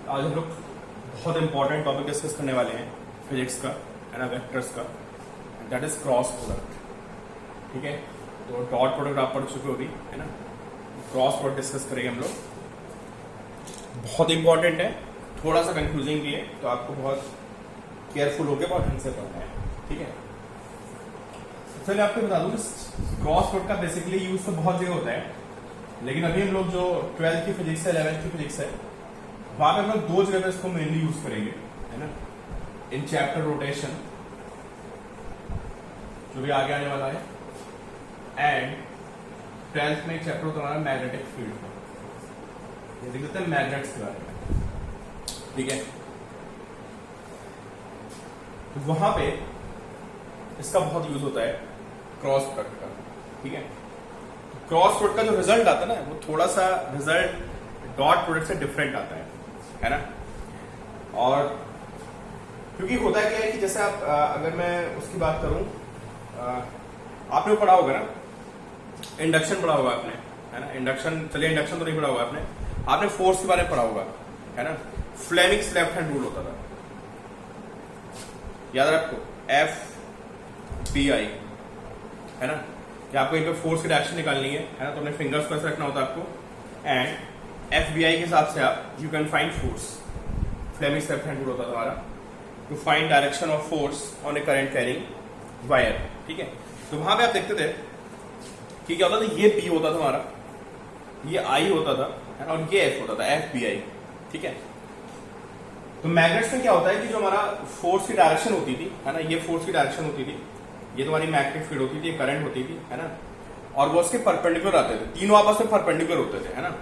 आज हम लोग बहुत इंपॉर्टेंट टॉपिक डिस्कस करने वाले हैं फिजिक्स का, है ना, वेक्टर्स का, दैट इज क्रॉस प्रोडक्ट। ठीक है, तो डॉट प्रोडक्ट आप पढ़ चुके हो अभी, है ना। क्रॉस प्रोडक्ट डिस्कस करेंगे हम लोग, बहुत इंपॉर्टेंट है, थोड़ा सा कंफ्यूजिंग भी है, तो आपको बहुत केयरफुल होकर बहुत ढंग से पढ़ना है। ठीक है, चलिए आपको बता दूं क्रॉस प्रोडक्ट का बेसिकली यूज तो बहुत जगह होता है, लेकिन अभी हम लोग जो 12th की फिजिक्स है, 11th की फिजिक्स है, वहां पे हम लोग दो जगह पे इसको मेनली यूज करेंगे, है ना। इन चैप्टर रोटेशन जो भी आगे आने वाला है, एंड 12th में एक चैप्टर होता है मैग्नेटिक फील्ड का, ये देख लेते हैं मैग्नेट्स के बारे में। ठीक है, तो वहां पे इसका बहुत यूज होता है क्रॉस प्रोडक्ट का। ठीक है, क्रॉस प्रोडक्ट का जो रिजल्ट आता है ना, वो थोड़ा सा रिजल्ट डॉट प्रोडक्ट से डिफरेंट आता है ना। और क्योंकि होता है क्या है कि जैसे आप अगर मैं उसकी बात करूं, आपने वो पढ़ा होगा ना, इंडक्शन पढ़ा होगा आपने, है ना। इंडक्शन, चलिए इंडक्शन तो नहीं पढ़ा होगा आपने फोर्स के बारे में पढ़ा होगा, है ना। फ्लेमिंग्स लेफ्ट हैंड रूल होता था, याद है आपको, FBI, है ना, कि आपको इन पे फोर्स की डायरेक्शन निकालनी है ना, तो अपने फिंगर्स को ऐसे रखना होता है आपको, एंड FBI के हिसाब से आप you can find force. Fleming's left hand rule होता था हमारा, to find direction of force on a current carrying wire. ठीक है, तो वहां पे आप देखते थे कि क्या होता था, ये P होता था हमारा, ये I होता था, है ना, और ये F होता था, FBI। ठीक है, तो मैग्नेट्स में क्या होता है कि जो हमारा फोर्स की डायरेक्शन होती थी, है ना, ये फोर्स की डायरेक्शन होती थी, ये तुम्हारी मैग्नेटिक फील्ड होती थी, ये करंट होती थी, है ना, और वो उसके परपेंडिकुलर आते थे, तीनों आपस में परपेंडिकुलर होते थे, है ना।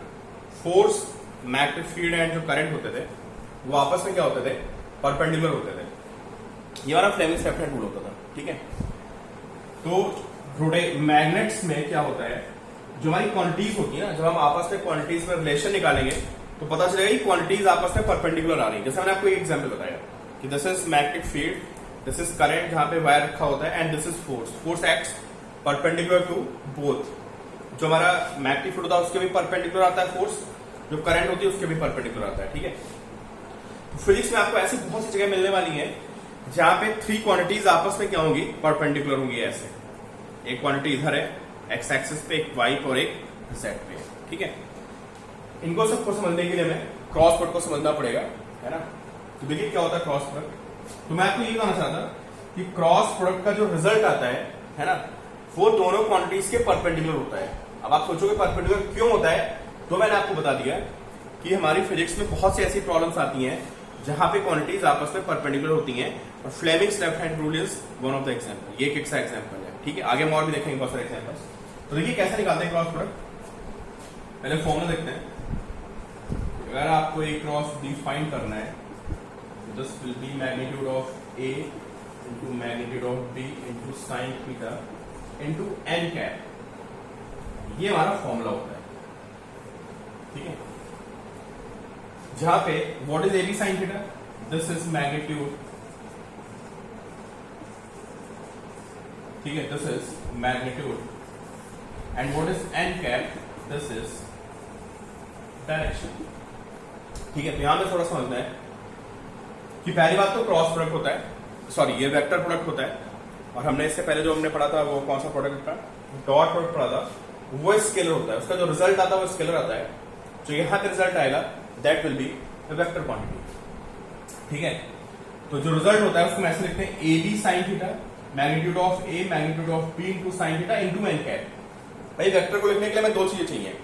फोर्स, मैग्नेटिक फील्ड एंड जो करंट होते थे वो आपस में क्या होते थे, परपेंडिकुलर होते थे। ये हमारा फ्लेमिंग्स लेफ्ट हैंड रूल होता था। ठीक है, तो मैग्नेट्स में क्या होता है, जो हमारी क्वांटिटीज होती है ना, जब हम आपस में क्वांटिटीज में रिलेशन निकालेंगे तो पता चलेगा कि क्वांटिटीज आपस में परपेंडिकुलर आ रही है। जैसे मैंने आपको एक एग्जांपल बताया कि this is magnetic field, this is current जहां पे वायर रखा होता है, and this is force. Force acts perpendicular to both. जो हमारा मैग्नेटिक फील्ड होता है उसके भी परपेंडिकुलर आता है फोर्स, जो करंट होती है उसके भी परपेंडिकुलर आता है। ठीक है, तो फिजिक्स में आपको ऐसी बहुत सी जगह मिलने वाली है जहां पे थ्री क्वांटिटीज आपस में क्या होंगी, परपेंडिकुलर होंगी। ऐसे एक क्वांटिटी इधर है एक्स एक्सिस पे, एक वाई पे और एक जेड पे। ठीक है, इनको सबको समझने के लिए हमें क्रॉस प्रोडक्ट को समझना पड़ेगा, है ना। तो देखिए क्या होता है क्रॉस प्रोडक्ट। तो मैं आपको ये कहना चाहता कि क्रॉस प्रोडक्ट का जो रिजल्ट आता है ना, वो दोनों क्वांटिटीज के परपेंडिकुलर होता है। अब आप सोचोगे परपेंडिकुलर क्यों होता है, तो मैंने आपको बता दिया कि हमारी फिजिक्स में बहुत सी ऐसी प्रॉब्लम्स आती हैं जहां पे क्वांटिटीज आपस में परपेंडिकुलर होती हैं, और Fleming's left hand rule is one of the example. ये एक ऐसा एग्जांपल है। ठीक है, आगे हम और भी देखेंगे बहुत सारे एग्जांपल्स। तो देखिए कैसे निकालते हैं क्रॉस प्रोडक्ट। पहले फॉर्मूला देखते हैं। अगर आपको एक क्रॉस डिफाइन करना है, this will be magnitude of A into magnitude of B into sine theta into n cap. ये हमारा फॉर्मूला होता है। ठीक है, जहां पे what is AB sine theta, this is magnitude. ठीक है, this is magnitude, and what is n cap, this is direction. ठीक है, तो यहां पे थोड़ा समझना है कि पहली बात तो क्रॉस प्रोडक्ट होता है, सॉरी ये वेक्टर प्रोडक्ट होता है, और हमने इससे पहले जो हमने पढ़ा था वो कौन सा प्रोडक्ट था, डॉट प्रोडक्ट पढ़ा था, वो स्केलर होता है। उसका जो रिजल्ट आता है वो स्केलर आता है। जो यहां पे रिजल्ट आएगा that will be the vector quantity. ठीक है, तो जो रिजल्ट होता है उसको हम ऐसे लिखते हैं AB sine theta magnitude of A magnitude of B into sine theta into n cap. भाई वेक्टर को लिखने के लिए हमें दो चीजें चाहिए।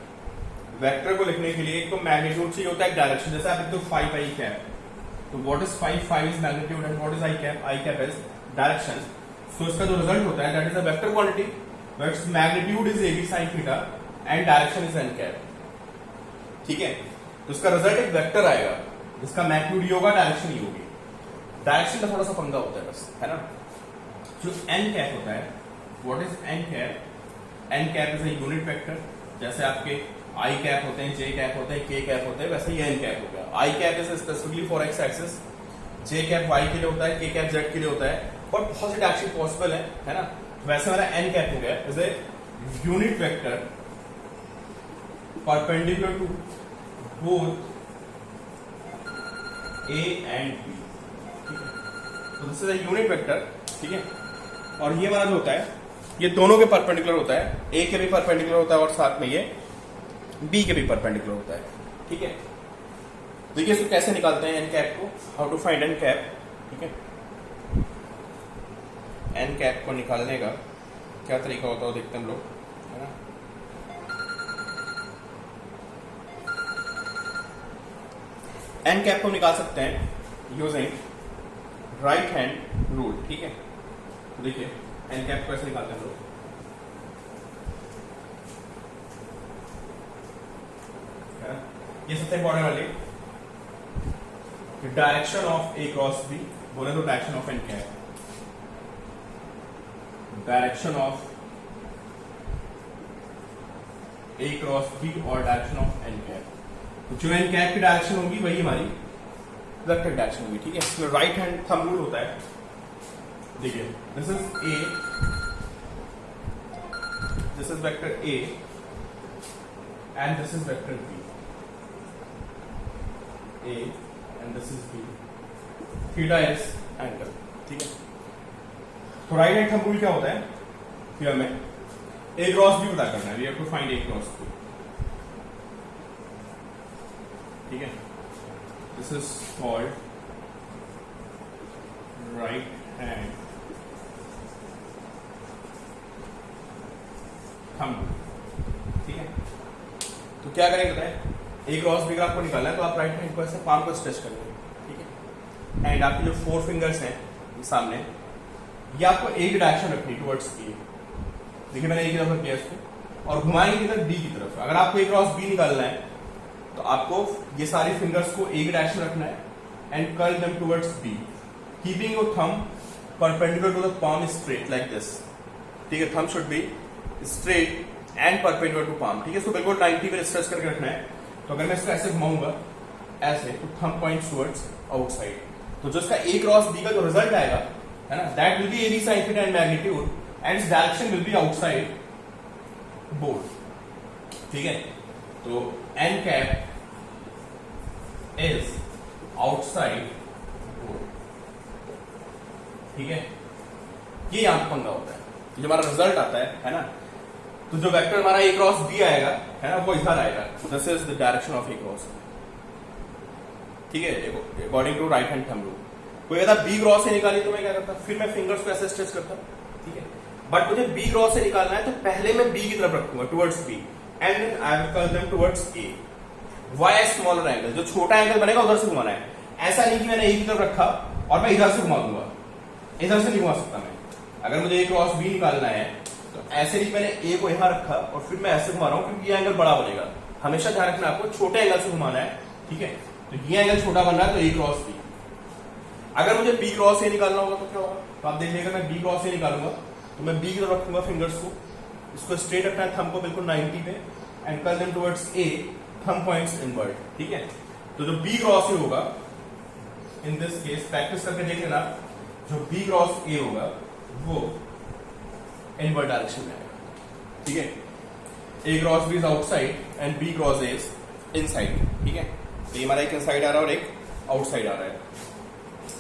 वेक्टर को लिखने के लिए एक तो मैग्नीट्यूड चाहिए होता है, एक डायरेक्शन। जैसे आप लिखते हो 5 i कैप, तो what is 5 is magnitude and what is i cap is direction. So इसका जो रिजल्ट होता है that is a vector quantity, which magnitude is AB sin theta and direction is n cap. ठीक है, तो इसका result एक वेक्टर आएगा जिसका मैग्नीट्यूड ही होगा, डायरेक्शन ही होगी। डायरेक्शन का थोड़ा सा पंगा होता है बस, है ना। जो n कैप होता है, what is n cap, n cap is a unit vector. जैसे आपके I कैप होते हैं, J कैप होते हैं, K कैप होते हैं, वैसे ही n कैप हो गया। I cap is specifically for x axis, J cap y के लिए होता है, K कैप z के लिए होता है, और बहुत से डायरेक्शन पॉसिबल है ना। वैसे हमारा n कैप हो गया is a unit vector perpendicular to both A and B, ठीक है। तो this is a unit vector, ठीक है। और ये हमारा जो होता है ये दोनों के परपेंडिकुलर होता है, ए के भी परपेंडिकुलर होता है और साथ में ये बी के भी परपेंडिकुलर होता है, ठीक है। देखिए इसको कैसे निकालते हैं एन कैप को, how to find N cap, ठीक है। एन कैप को निकालने का क्या तरीका होता है देखते हैं हम लोग, है ना। एन कैप को निकाल सकते हैं यूजिंग राइट हैंड रूल, ठीक है। तो देखिए एन कैप को ऐसे निकालते हैं हम लोग, ये सबसे इंपॉर्टेंट वाली direction of A cross B, बोले तो direction of N cap, direction of A cross B और डायरेक्शन ऑफ एन कैप। तो जो एन कैप की डायरेक्शन होगी वही हमारी वेक्टर डायरेक्शन होगी, ठीक है। इसमें राइट हैंड थंब रूल होता है, देखिए this is A, this is vector A and this is vector B, A and this is B, theta is angle, ठीक है। तो राइट हैंड थंब रूल क्या होता है कि हमें ए क्रॉस बी पता करना है, we have to find A cross B, ठीक है। This is called right hand thumb rule, ठीक है। तो क्या करेंगे बताएं, ए क्रॉस बी का आपको निकालना है तो आप राइट हैंड को ऐसे पाम को स्ट्रेच करेंगे, ठीक है। एंड आपके जो 4 फिंगर्स हैं सामने, ये आपको ए की डायरेक्शन रखनी टुवर्ड्स बी, देखिए मैंने ए की तरफ किया इसको और घुमाएंगे किधर, बी की तरफ। अगर आपको ए क्रॉस बी निकालना है तो आपको ये सारी फिंगर्स को ए की डायरेक्शन रखना है and curl them towards B, keeping your thumb perpendicular to the palm straight like this, ठीक है। Thumb should be straight and perpendicular to palm, ठीक है। इसको बिल्कुल 90 पे स्ट्रेच करके रखना है। तो अगर मैं इसको ऐसे घुमाऊंगा ऐसे, तो थंब पॉइंट्स टुवर्ड्स आउटसाइड, तो जो इसका ए क्रॉस बी का जो रिजल्ट आएगा, है ना, that will be A B sine theta and magnitude and its direction will be outside board, ठीक है। तो N cap is outside board, ठीक है। ये यहां पर पंगा होता है, जो हमारा रिजल्ट आता है ना, तो जो वेक्टर हमारा ए क्रॉस बी आएगा, है ना, वो इधर आएगा, this is the direction of A cross, ठीक है, according to right hand thumb rule. कोई कहता बी क्रॉस से निकाली तो मैं क्या करता, फिर मैं फिंगर्स को ऐसे स्ट्रेच करता, ठीक है। बट मुझे बी क्रॉस से निकालना है तो पहले मैं बी की तरफ रखूंगा towards B and I will curl them towards A, via smaller angle, जो छोटा एंगल बनेगा उधर से घुमाना है। ऐसा नहीं कि मैंने ए की तरफ रखा और मैं इधर से घुमा दूंगा, इधर से नहीं घुमा सकता मैं। अगर मुझे ए क्रॉस बी निकालना है तो ऐसे नहीं, मैंने ए को यहां रखा और फिर मैं ऐसे घुमा रहा हूं क्योंकि ये एंगल बड़ा बनेगा। हमेशा ध्यान रखना आपको छोटे एंगल से घुमाना है, ठीक है। तो ये एंगल छोटा बन रहा है तो ए क्रॉस बी। अगर मुझे बी क्रॉस ए निकालना होगा तो क्या होगा, तो आप देख लीजिएगा, मैं बी क्रॉस ए निकालूंगा तो मैं बी की तरफ रखूंगा फिंगर्स को, इसको स्ट्रेट रखना है थंब को बिल्कुल 90 पे and curl them towards A, thumb points inward, ठीक है। तो जो बी क्रॉस ए होगा इन दिस केस, प्रैक्टिस करके देख लेना, जो बी क्रॉस ए होगा वो इनवर्ड डायरेक्शन में आएगा, ठीक है। A cross B is outside and B cross A is inside, ठीक है। तो ये हमारा एक इनसाइड आ रहा है और एक आउटसाइड आ रहा है।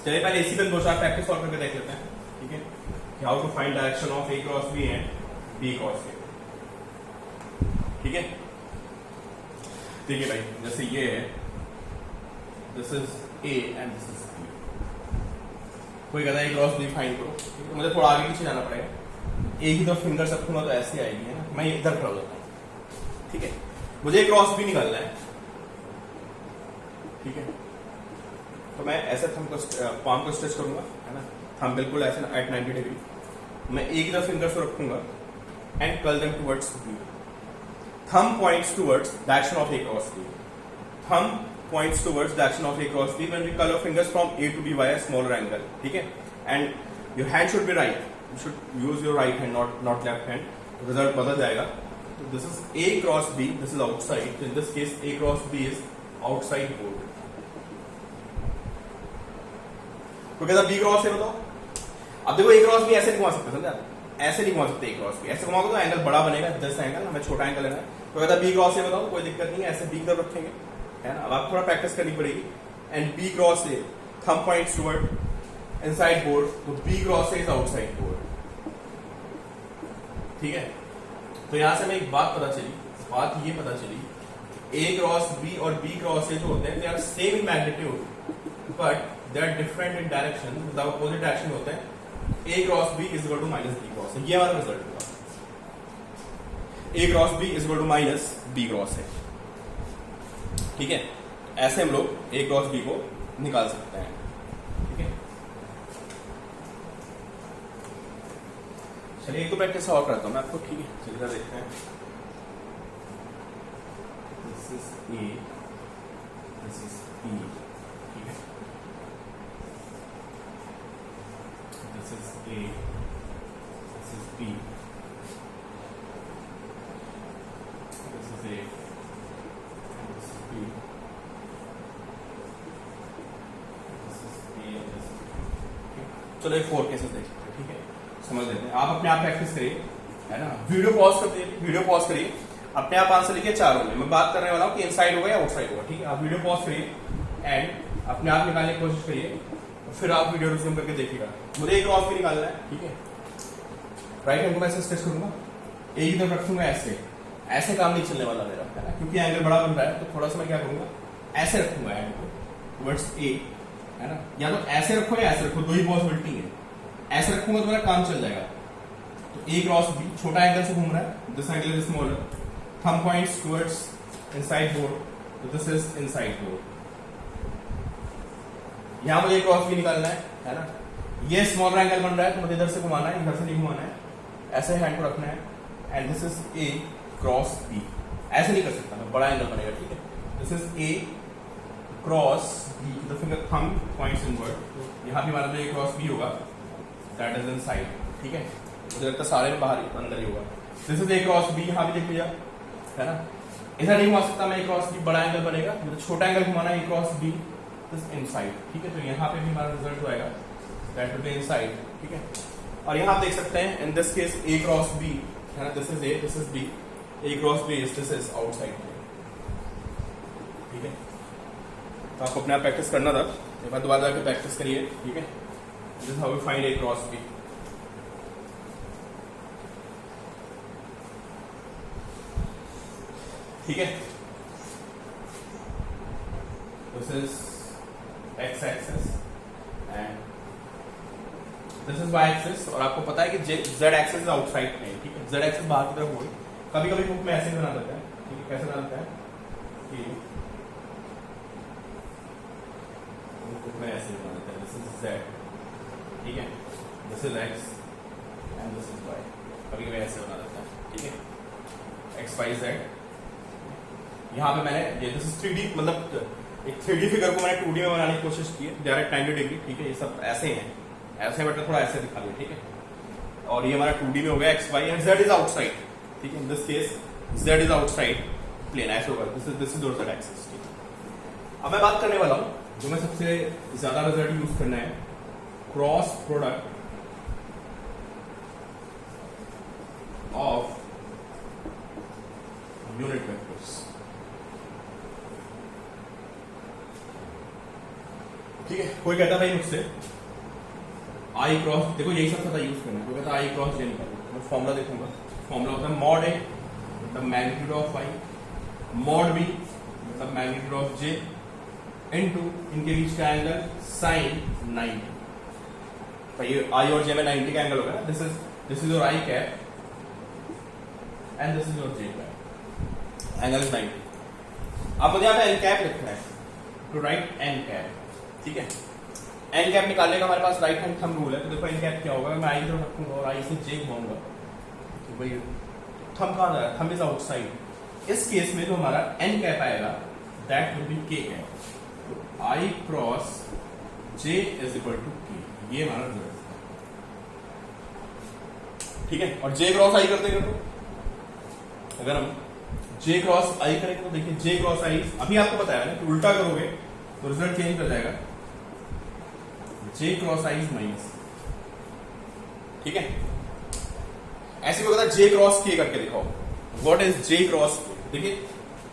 चलिए पहले इसी पे 2-4 प्रैक्टिस सॉल्व करके देख लेते हैं, ठीक है, कि how to find direction of A cross B and B cross A, ठीक है। देखिए भाई, जैसे ये है, this is A and this is B. कोई कहता है ए क्रॉस बी फाइंड करो, तो मुझे थोड़ा आगे पीछे जाना पड़ेगा। ए की तरफ फिंगर रखूंगा तो ऐसे आएगी, है ना, मैं इधर खड़ा हो जाता हूं, ठीक है। मुझे क्रॉस बी निकालना है, ठीक है। तो मैं ऐसे थंब को पाम को स्ट्रेच करूंगा, है ना, थंब बिल्कुल ऐसे एट 90 डिग्री। मैं ए की तरफ फिंगर्स को रखूंगा and curl them towards B, thumb points towards direction of A cross B, thumb points towards direction of A cross B when we curl our fingers from A to B by a smaller angle, ठीक है। And your hand should be right, you should use your right hand, not left hand, result बदल जाएगा। तो this is A cross B, this is outside, so in this case A cross B is outside board। तो कहता B cross A बताओ, अब देखो A cross B ऐसे नहीं घुमा सकते, समझा, ऐसे नहीं घुमा सकते A cross B, ऐसे घुमाओगे तो एंगल बड़ा बनेगा, 10 एंगल, हमें छोटा एंगल लेना है। तो कहता B cross A बताओ, कोई दिक्कत नहीं है, ऐसे B की तरफ रखेंगे, है ना। अब आप थोड़ा प्रैक्टिस करनी पड़ेगी, and B cross A thumb points toward inside board, तो B cross A is outside board. ठीक है, तो यहां से हमें एक बात ये पता चली ए क्रॉस बी और बी क्रॉस ए जो होते हैं they are same in magnitude but they are different in direction, मतलब अपोजिट डायरेक्शन होते हैं। A cross B is equal to minus B cross A, ये हमारा रिजल्ट होगा। A cross B is equal to minus B cross A. ठीक है, ऐसे हम लोग ए क्रॉस बी को निकाल सकते हैं। ठीक है, चलिए एक तो प्रैक्टिस और करता हूं मैं आपको। ठीक है, चलिए देखते हैं। This is A, this is B. ठीक है, this is A, this is B, this is A, this is B, this is B and this is. चलो एक 4 केसेस देखते हैं। ठीक है, समझ लेते हैं। आप अपने आप प्रैक्टिस करिए, है ना। वीडियो पॉज करिए, अपने आप आंसर लिखिए चारों में। मैं बात करने वाला हूं कि इनसाइड होगा या आउटसाइड होगा। ठीक है, आप वीडियो पॉज करिए एंड अपने आप निकालने की कोशिश करिए, फिर आप वीडियो रिज्यूम करके देखिएगा। मुझे एक क्रॉस भी निकालना है। ठीक है, राइट हैंड को मैं ऐसे स्ट्रेच करूंगा, एक ही तरफ रखूंगा, ऐसे काम नहीं चलने वाला मेरा, है ना, क्योंकि एंगल बड़ा बन रहा है। तो थोड़ा सा मैं क्या करूंगा, ऐसे रखूंगा हैंड को टुवर्ड्स ए, है ना, या तो ऐसे रखो या ऐसे रखो, दो ही पॉसिबिलिटी है। ऐसे रखूंगा तो मेरा काम चल जाएगा। तो ए क्रॉस बी छोटा एंगल से घूम रहा है, this angle is smaller, thumb points towards inside board, तो दिस इज इनसाइड बोर्ड। यहां मुझे क्रॉस बी निकालना है ना। ये स्मॉलर एंगल बन रहा है तो मुझे इधर से घुमाना है, इधर से नहीं घुमाना है, ऐसे हैंड को रखना है and this is A cross B. ऐसे नहीं कर सकता मैं, बड़ा एंगल बनेगा। ठीक है, this is A cross B, the finger thumb points inward. यहां भी हमारा जो ए क्रॉस बी होगा दैट इज इनसाइड। ठीक है, मुझे लगता है सारे में बाहर ही अंदर ही होगा। This is A cross B, यहां भी देख लिया, है ना। ऐसा नहीं घुमा सकता मैं ए क्रॉस बी, बड़ा एंगल बनेगा, मुझे छोटा एंगल घुमाना है, A cross B this inside. ठीक है, तो यहाँ पे भी हमारा रिजल्ट आएगा दैट विल बी इनसाइड। ठीक है, और यहाँ आप देख सकते हैं in this case A cross B, है ना, this is A, this is B, A cross B is this is outside. ठीक है, तो आपको अपने आप प्रैक्टिस करना था, एक बार दोबारा जाकर प्रैक्टिस करिए। ठीक है, this is how we find A cross B. ठीक है, this is X axis and this is Y axis, और आपको पता है कि जेड एक्सिस इज आउटसाइड में। ठीक है, जेड एक्सिस बाहर की तरफ होगी। कभी कभी बुक में ऐसे बना देता है। ठीक है, कैसे बना देता है कि बुक में ऐसे बना देता है, दिस इज जेड, ठीक है, this is X and this is Y. कभी कभी ऐसे बना देता है। ठीक है, एक्स वाई जेड। यहाँ पे मैंने ये दिस इज 3D, मतलब एक 3D फिगर को मैंने 2D में बनाने की कोशिश की है, डायरेक्ट 90 डिग्री। ठीक है, ये सब ऐसे हैं, ऐसे मतलब थोड़ा ऐसे दिखा दिया। ठीक है, और ये हमारा 2D में हो गया X Y and Z is outside. ठीक है, in this case Z is outside plane, ऐसे होगा, दिस इज जेड एक्सिस। अब मैं बात करने वाला हूं जो मैं सबसे ज्यादा रिजल्ट यूज करना है, cross product of unit vectors. ठीक है, कोई कहता भाई मुझसे आई क्रॉस, देखो यही सब पता यूज करना है। कोई कहता आई क्रॉस जे निकालो, मैं फॉर्मूला देखूंगा। फॉर्मूला होता है मॉड ए मतलब magnitude of I, mod B मतलब मैग्नीट्यूड ऑफ जे, इनटू इनके बीच का एंगल साइन 90। तो ये आई और जे में 90 का एंगल होगा। This is your I cap and this is your J cap, angle is 90। अब मुझे यहाँ पे एन कैप लिखना है, टू राइट एन कैप। ठीक है, एन कैप निकालने का हमारे पास राइट हैंड थंब रूल है। तो देखो एन कैप क्या होगा, मैं आई तरफ रखूंगा और आई से जे घुमाऊंगा, तो भाई थंब कहां जा रहा है, थंब इज आउटसाइड। इस केस में जो हमारा एन कैप आएगा that will be K cap. तो I cross J is equal to K, ये हमारा रिजल्ट। ठीक है, और जे क्रॉस आई कर देंगे तो अगर हम जे क्रॉस आई करेंगे तो देखिए जे क्रॉस आई, अभी आपको बताया ना कि उल्टा करोगे तो रिजल्ट चेंज कर जाएगा। जे क्रॉस आई इज माइनस। ठीक है, ऐसे भी होता है जे क्रॉस के करके दिखाओ, व्हाट इज जे क्रॉस के। देखिए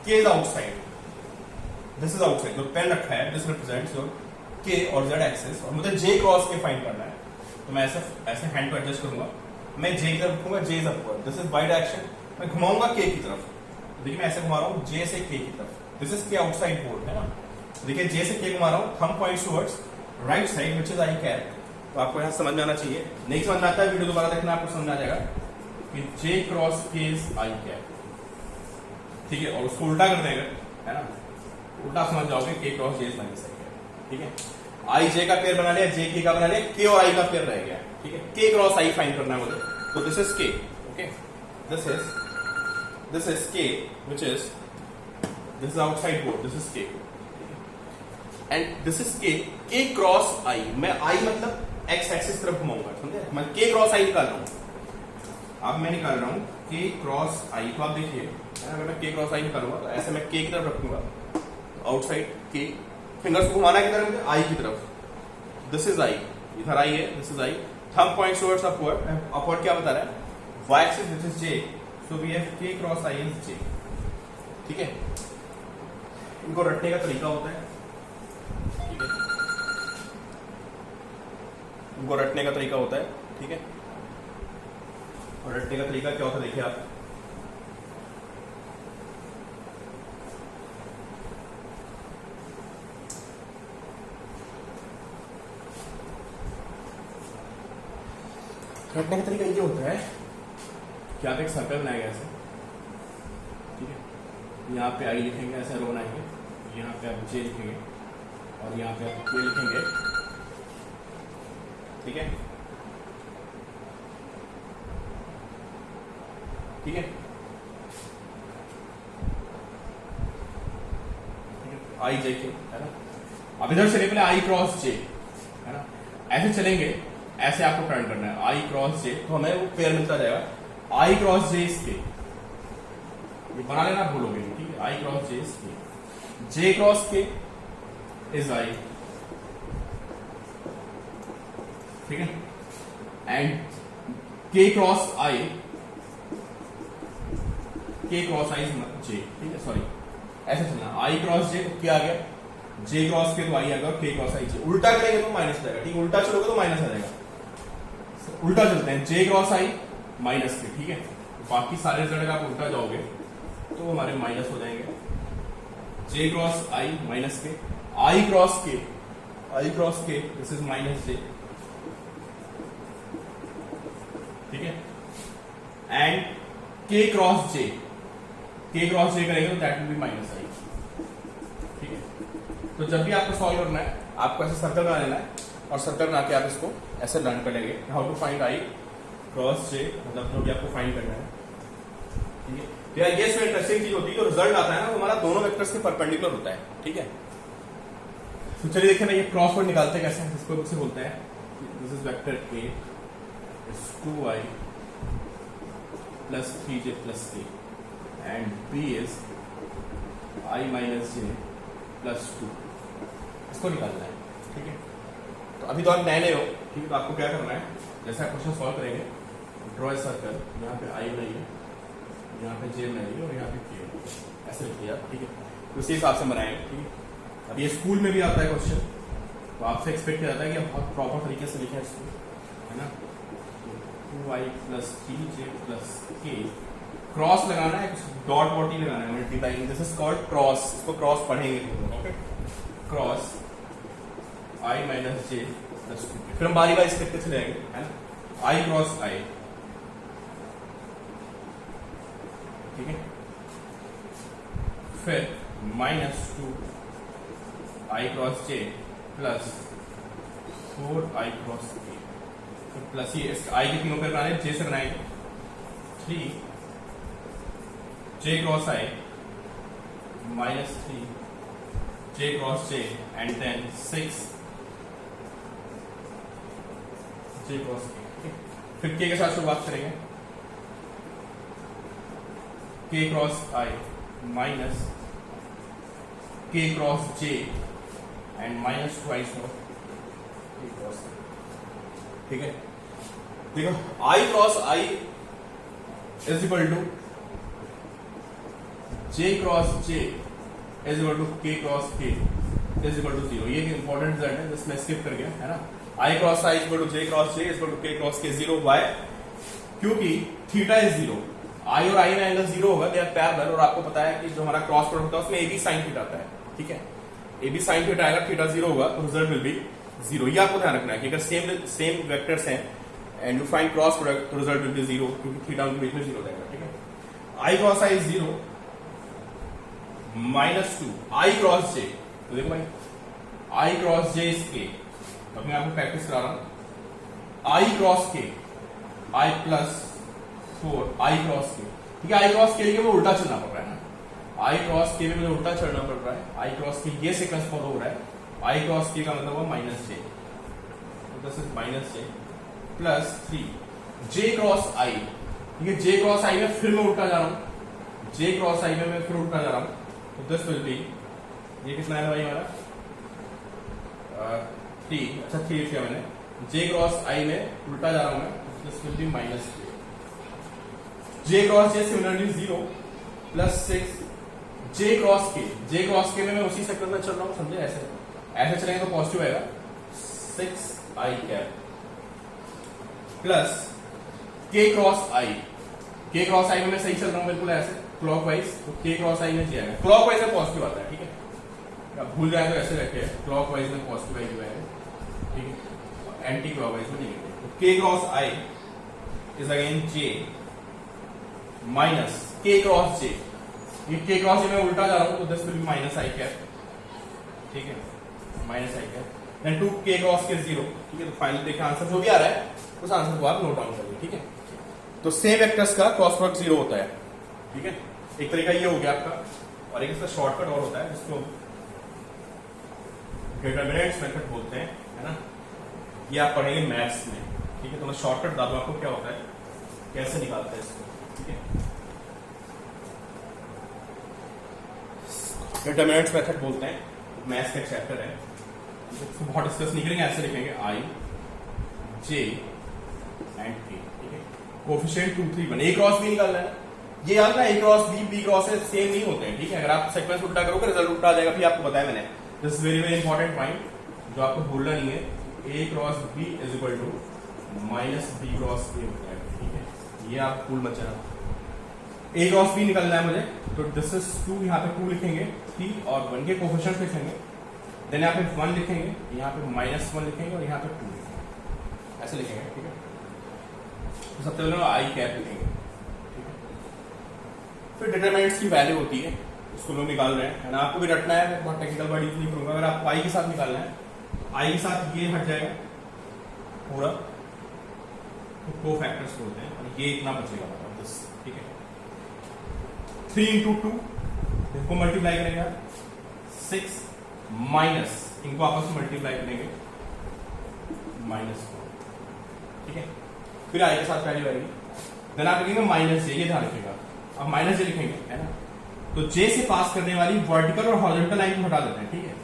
के is outside, this is outside, जो पेन रखा है दिस रिप्रेजेंट्स योर के और जेड एक्सिस, और मुझे जे क्रॉस के फाइंड करना है, तो मैं ऐसे ऐसे हैंड को एडजस्ट करूंगा, मैं जे की तरफ रखूंगा, J is upward, this is Y direction, मैं घुमाऊंगा के की तरफ, देखिए मैं ऐसे घुमा रहा हूँ जे से के की तरफ, दिस इज के आउटसाइड बोर्ड है ना, देखिए जे से के घुमा रहा हूँ, thumb points towards right side which is I cap, तो आपको यहाँ समझ में आना चाहिए, नहीं समझ में आता है वीडियो दोबारा देखना, आपको समझ आ जाएगा कि जे cross K is I cap, ठीक है, और उसको उल्टा कर देगा, है ना, उल्टा समझ जाओगे के cross J is minus I cap, ठीक है, आई जे का पेयर बना लिया, जे के का बना लिया, के और आई का पेयर रह गया, ठीक है, के क्रॉस आई फाइंड करना है मुझे, तो दिस इज के, ओके, दिस इज के which is this is outside board, this is के एंड दिस इज के क्रॉस आई, मैं आई मतलब एक्स एक्सिस तरफ घुमाऊंगा, समझे, मैं के क्रॉस आई निकाल रहा हूं, अब मैं निकाल रहा हूं के क्रॉस आई, तो आप देखिए अगर मैं के क्रॉस आई निकालूंगा तो ऐसे मैं के की तरफ रखूंगा, आउटसाइड के, फिंगर्स को घुमाना किधर मुझे, आई की तरफ, दिस इज आई, इधर आई है, this is I, thumb points towards upward, upward क्या बता रहा है, y axis this is J, so we have k cross i is j, ठीक है, इनको रटने का तरीका होता है, ठीक है, इनको रटने का तरीका होता है, ठीक है, और रटने का तरीका क्या होता है देखिए आप, रटने का तरीका ये होता है कि आप एक सर्कल बनाएंगे ऐसे, ठीक है, यहाँ पे आई लिखेंगे, ऐसे रो बनाएंगे, यहाँ पे आप जे लिखेंगे और यहाँ पे आप के लिखेंगे, ठीक है, ठीक है, आई जे के, है ना, अब इधर चले पहले आई क्रॉस जे, है ना, ऐसे चलेंगे, ऐसे आपको फाइंड करना है आई क्रॉस जे, तो हमें वो पेयर मिलता जाएगा आई क्रॉस जे इज के, ये बना लेना भूलोगे, ठीक है, आई क्रॉस जे इज के, जे क्रॉस के इज आई, ठीक है, एंड के क्रॉस आई, के क्रॉस आई जे, ठीक है, सॉरी ऐसे चलना, आई क्रॉस जे क्या आ गया, जे क्रॉस के तो आई आ गया, के क्रॉस आई जे, उल्टा करेंगे तो माइनस आ जाएगा, ठीक है, उल्टा चलोगे तो माइनस आ जाएगा, उल्टा चलते हैं, जे क्रॉस आई माइनस के, ठीक है, बाकी सारे रिजल्ट आप उल्टा जाओगे तो हमारे माइनस हो जाएंगे, जे क्रॉस आई माइनस के, आई क्रॉस के दिस इज माइनस जे, ठीक है, एंड के क्रॉस जे करेंगे तो दैट विल बी माइनस आई, ठीक है, तो जब भी आपको सॉल्व करना है आपको ऐसे सर्कल बना लेना है, और सर्कल बना के आप इसको ऐसे लर्न कर लेंगे, how to find I cross J, मतलब जो भी आपको फाइंड करना है, ठीक है, यार ये सबसे इंटरेस्टिंग चीज होती है, जो रिजल्ट आता है ना वो हमारा दोनों वेक्टर्स के परपेंडिकुलर होता है, ठीक है, तो चलिए देखिए ना ये क्रॉस वर्ड निकालते कैसे हैं, इसको से बोलते हैं this is vector A is 2i plus 3j plus k and b is i minus j plus 2, इसको निकालना है, ठीक है, तो अभी तो आप नए हो, ठीक है, तो आपको क्या करना है, जैसे आप क्वेश्चन सॉल्व करेंगे, ड्रॉ ए सर्कल, यहाँ पे i बनाइए, यहाँ पे j बनाइए और यहाँ पे k, ऐसे लिखिए आप, ठीक है, तो उसी हिसाब से बनाएंगे, ठीक है, अब ये स्कूल में भी आता है क्वेश्चन, तो आपसे एक्सपेक्ट किया जाता है कि आप बहुत प्रॉपर तरीके से लिखें इसको, है ना, 2i plus 3j plus k, cross लगाना है, डॉट वॉट ही लगाना है, multiplying, this is called cross, इसको क्रॉस पढ़ेंगे, okay, cross i minus J plus 2, फिर हम बारी बारी से लिखते चले जाएंगे, है ना, i क्रॉस i, ठीक है, फिर minus 2 i cross j plus 4i cross k, फिर प्लस ये i के तीनों पे बनाए, j से बनाएंगे 3 j cross i minus 3 j cross j and then 6 j cross k, फिर k के साथ शुरुआत करेंगे, k cross i minus k cross j and minus 2i of k cross, ठीक है, देखो i cross i is equal to j cross j is equal to K cross K is equal to 0। ये important result है जिसमें skip कर गया है ना। I cross I is equal to J cross J is equal to K cross K 0। Y? क्योंकि theta is 0, आई और आई में एंगल 0 होगा, दे आर पैरेलल, और आपको पता है कि जो हमारा क्रॉस प्रोडक्ट होता है उसमें ए बी साइन थीटा आता है, ठीक है। ए बी साइन थीटा आएगा, थीटा 0 होगा तो रिजल्ट विल बी 0। ये आपको ध्यान रखना है कि अगर सेम वेक्टर्स हैं and you find cross product तो रिजल्ट विल बी 0, क्योंकि थीटा उनके बीच में 0 जाएगा, ठीक है। I cross I is 0 -2 I cross J, तो देखो भाई आई क्रॉस जे इज के, तो मैं आपको प्रैक्टिस करा रहा हूं। आई क्रॉस के आई प्लस 4 आई क्रॉस के, ठीक है। आई क्रॉस के लिए मुझे उल्टा चलना पड़ रहा है ना, आई क्रॉस के में मुझे उल्टा चलना पड़ रहा है। आई क्रॉस के ये सीक्वेंस फॉलो हो रहा है, आई क्रॉस के का मतलब हुआ माइनस जे, तो this is minus J plus 3 J cross I, ठीक है। जे क्रॉस आई में फिर मैं उल्टा जा रहा हूं, जे क्रॉस आई में मैं फिर उल्टा जा रहा हूं, तो दिस विल बी, ये कितना है भाई हमारा 3, अच्छा 3 लिखा मैंने। जे क्रॉस आई में उल्टा जा रहा हूं मैं, this will be minus J cross J similarly 0 plus 6 J cross के में मैं उसी सेक्टर में चल रहा हूं, समझे। ऐसे चलेंगे तो पॉजिटिव आएगा 6 आई कैप प्लस के क्रॉस आई में मैं सही चल रहा हूं बिल्कुल ऐसे क्लॉकवाइज, तो के क्रॉस आई में जी आएगा। क्लॉकवाइज में पॉजिटिव आता है, ठीक है। आप भूल जाए तो ऐसे रखे, क्लॉकवाइज में पॉजिटिव आई जो है, ठीक है, एंटी क्लॉकवाइज में नेगेटिव। तो के cross I is again J minus के क्रॉस जे, ये के क्रॉस जे में उल्टा जा रहा हूं तो this will be minus I cap, ठीक है, माइनस आई कैप देन 2 के क्रॉस के 0, ठीक है। तो फाइनल देखिए आंसर जो भी आ रहा है उस आंसर को आप नोट डाउन करिए, ठीक है। तो सेम वेक्टर्स का क्रॉस प्रोडक्ट 0 होता है, ठीक है। एक तरीका ये हो गया आपका, और एक इसका शॉर्टकट और होता है जिसको डिटरमिनेंट्स मेथड बोलते हैं, है ना। ये आप पढ़ेंगे मैथ्स में, ठीक है। तो मैं शॉर्टकट बता दूं आपको क्या होता है, कैसे निकालते हैं इसको, ठीक है। डिटरमिनेंट्स मेथड बोलते हैं, मैथ्स का चैप्टर है, इसको बहुत डिस्कस नहीं करेंगे। ऐसे लिखेंगे आई जे एंड के, ठीक है। कोफिशिएंट 2 3 1 ए क्रॉस बी निकालना है। ये याद ना, A cross B cross A same नहीं होते हैं, ठीक है। अगर आप सीक्वेंस उल्टा करोगे रिजल्ट उल्टा आ जाएगा, फिर आपको बताया मैंने। This is very very important point जो आपको भूलना नहीं है। A cross B is equal to minus B cross A होता है, ठीक है। ये आप भूल मत जाना। ए क्रॉस बी निकलना है मुझे, तो दिस इज 2, यहाँ पे 2 लिखेंगे, 3 और 1 के कोफिशिएंट लिखेंगे, देन यहाँ पे 1 लिखेंगे, यहाँ पे -1 लिखेंगे और यहाँ पे 2 लिखेंगे, ऐसे लिखेंगे, ठीक है। तो सबसे पहले आई कैप लिखेंगे, ठीक है। फिर डिटरमिनेंट्स की वैल्यू होती है, उसको लोग निकाल रहे हैं, है ना। आपको भी रटना है, मैं बहुत टेक्निकल वर्ड यूज नहीं करूंगा। अगर आपको आई के साथ निकालना है, आई के साथ ये हट जाएगा पूरा, तो को फैक्टर्स बोलते हैं, और ये इतना बचेगा, बस, ठीक है। 3 × 2 इनको मल्टीप्लाई करेंगे आप, 6 माइनस इनको आपस में मल्टीप्लाई करेंगे -4, ठीक है। फिर आई के साथ वैल्यू आएगी, देन आप लिखेंगे माइनस जे, ये ध्यान रखिएगा, आप माइनस जे लिखेंगे, है ना। तो जे से पास करने वाली वर्टिकल और हॉरिजॉन्टल लाइन को हटा देते हैं, ठीक है।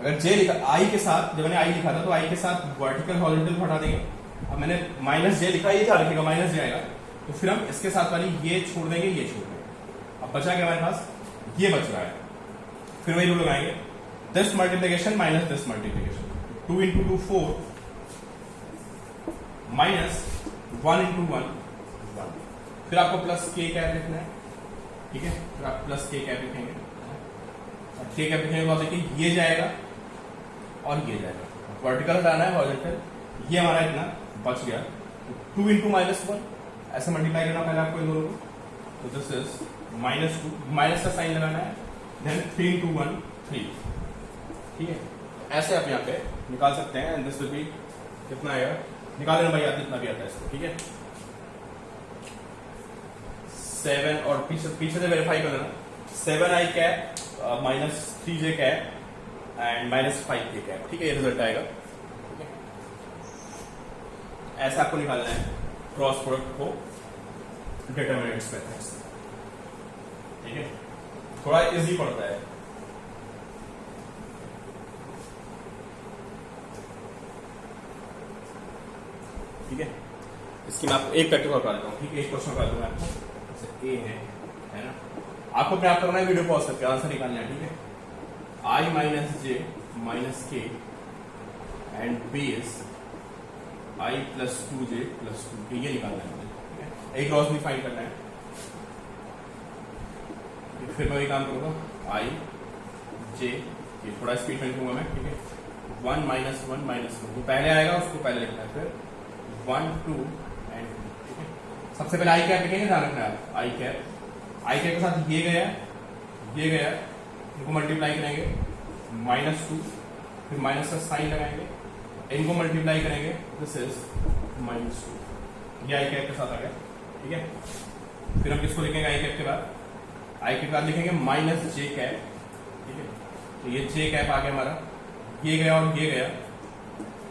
अगर जे लिखा आई के साथ, जब मैंने आई लिखा था तो आई के साथ वर्टिकल हॉरिजॉन्टल को हटा देंगे। अब मैंने माइनस जे लिखा, ये ध्यान रखिएगा माइनस जे आएगा, तो फिर हम इसके साथ वाली ये छोड़ देंगे, ये छोड़ देंगे। अब बचा क्या हमारे पास, ये बच रहा है। फिर वही रूल लगाएंगे, this multiplication minus this multiplication, 2 × 2 4 minus 1 × 1 1। फिर आपको प्लस के कैप लिखना है, ठीक है। फिर आप प्लस के कैप लिखेंगे, के कैप लिखेंगे तो देखिए ये जाएगा और ये जाएगा, वर्टिकल हटाना है, हॉरिजॉन्टल, ये हमारा इतना बच गया। 2 × -1 ऐसे मल्टीप्लाई करना पहले आपको इन दोनों को, तो दिस इज -2, माइनस का साइन लगाना है, देन 3 × 1 3, ठीक है। ऐसे आप यहाँ पे निकाल सकते हैं, एंड दिस विल बी कितना आएगा, निकाल लेना भाई, आप जितना भी आता है इसको, ठीक है। 7 और पीछे से वेरीफाई कर लेना, 7 आई कैप -3 जे कैप एंड -5 के कैप, ठीक है। ये रिजल्ट आएगा, ठीक है। ऐसा आपको निकालना है क्रॉस प्रोडक्ट को डिटरमिनेंट्स मेथड से, ठीक है। थोड़ा इजी पड़ता है, ठीक है। इसकी मैं आपको एक प्रैक्टिस और करा देता हूँ, ठीक है। एक क्वेश्चन करा दूंगा आपको, ए है ना। आपको प्रयास करना है, वीडियो पॉज करके आंसर निकालना है, ठीक है। आई माइनस जे माइनस के and base I plus 2j plus 2k, ये निकालना है मुझे, एक लॉस भी फाइंड करना है। फिर मैं वही काम करूंगा, आई जे, ये थोड़ा स्पीड में लिखूंगा मैं, ठीक है। 1 माइनस 1 माइनस 1 जो पहले आएगा उसको पहले लिखना है, फिर 1 2 एंड, ठीक है। सबसे पहले आई कैप लिखेंगे, ध्यान रखना है आई कैप के साथ ये गया, इनको मल्टीप्लाई करेंगे -2, फिर माइनस का साइन लगाएंगे, इनको मल्टीप्लाई करेंगे, दिस इज -2, ये आई कैप के साथ आ गया, ठीक है। फिर हम किसको लिखेंगे आई कैप के बाद, आई के बाद लिखेंगे माइनस जे कैप, ठीक है। तो ये जे कैप आ गया हमारा, ये गया और ये गया,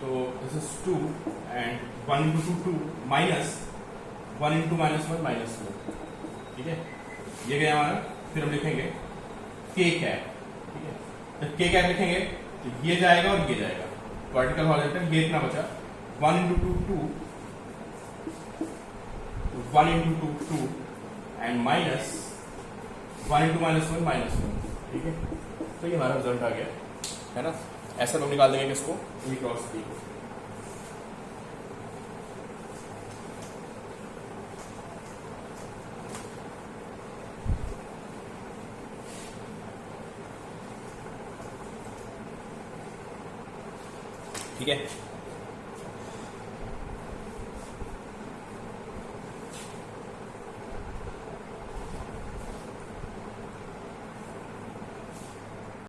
तो this is 2 and 1 into 2 minus 1 into -1 -2, ठीक है, ये गया हमारा। फिर हम लिखेंगे के कैप, ठीक है। जब के कैप लिखेंगे तो ये जाएगा और ये जाएगा, वर्टिकल हॉरिजॉन्टल, ये इतना बचा 1 into 2 1 into 2 and minus 1 into -1 -1, ठीक है। तो ये हमारा रिजल्ट आ गया, है ना। ऐसा लोग निकाल देंगे किसको, ई क्रॉस बी को। ठीक है।